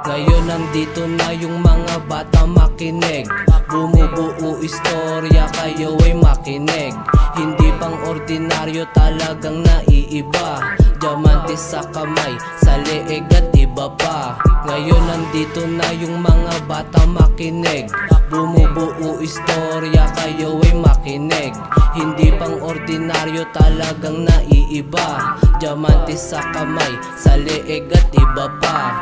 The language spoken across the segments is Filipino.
Ngayon nandito na yung mga bata makinig. Bumubuo istorya, kayo ay makinig. Hindi pang ordinaryo, talagang naiiba. Diamante sa kamay, sa leeg at iba pa. Ngayon nandito na yung mga bata makinig. Bumubuo istorya, kayo ay makinig. Hindi pang ordinaryo, talagang naiiba. Diamante sa kamay, sa leeg at iba pa.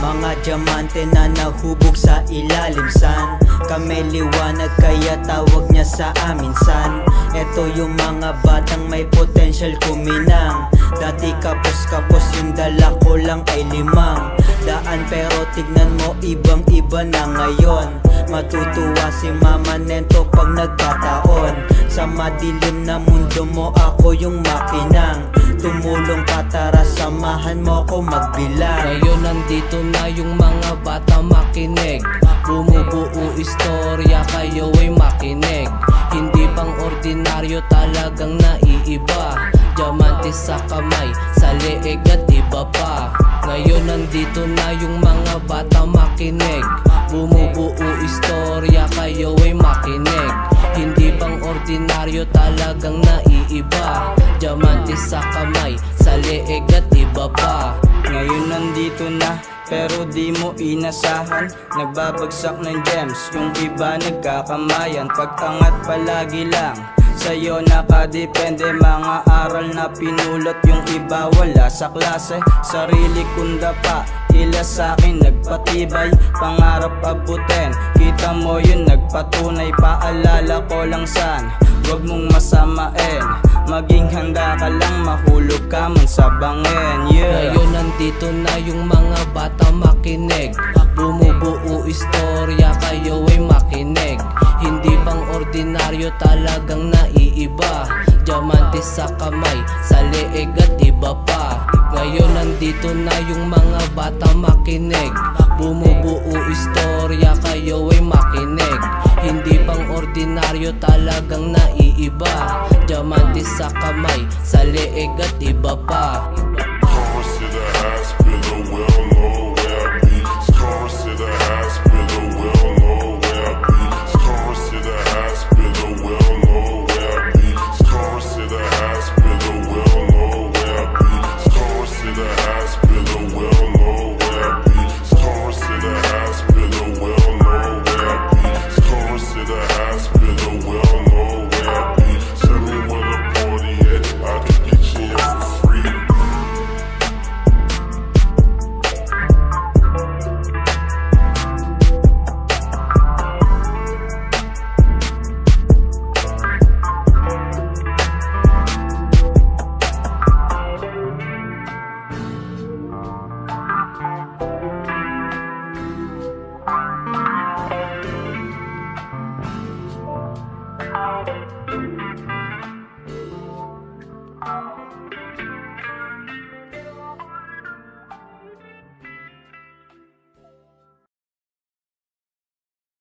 Mga diamante na nahubog sa ilalim, san? Kami liwanag kaya tawag niya sa amin, san? Ito yung mga batang may potential kuminang. Dati kapos-kapos, yung dala ko lang ay 5 daan, pero tignan mo ibang iba na ngayon. Matutuwa si Mama Nento pag nagkataon. Sa madilim na mundo mo ako yung makinang. Tumulong ka, tara samahan mo ko magbilang. Ngayon nandito na yung mga bata makinig. Bumubuo istorya, kayo ay makinig. Hindi pang ordinaryo, talagang naiiba. Diamante sa kamay, sa leeg at iba pa. Ngayon nandito na yung mga bata makinig. Bumubuo istorya, kayo ay makinig. Hindi pang ordinaryo, talagang naiiba. Diamante sa kamay, sa leeg at iba pa. Ngayon nandito na, pero di mo inasahan. Nagbabagsak ng gems, yung iba nagkakamayan. Pagtangat palagi lang, sa'yo nakadepende. Mga aral na pinulot, yung iba wala sa klase. Sarili kong dapa, tila sa'kin nagpatibay. Pangarap abutin, kita mo yun nagpatunay. Paalala ko lang san, huwag mong masamain. Maging handa ka lang, mahulog ka man sa bangin, yeah. Ngayon nandito na yung mga bata makinig. Bumubuo istorya, kayo ay makinig. Hindi pang ordinaryo, talagang naiiba. Diamante sa kamay, sa leeg at iba pa. Ngayon nandito na yung mga bata makinig. Bumubuo istorya, kayo ay makinig. Hindi pang ordinaryo, talagang naiiba. Diamante sa kamay, sa leeg at iba pa.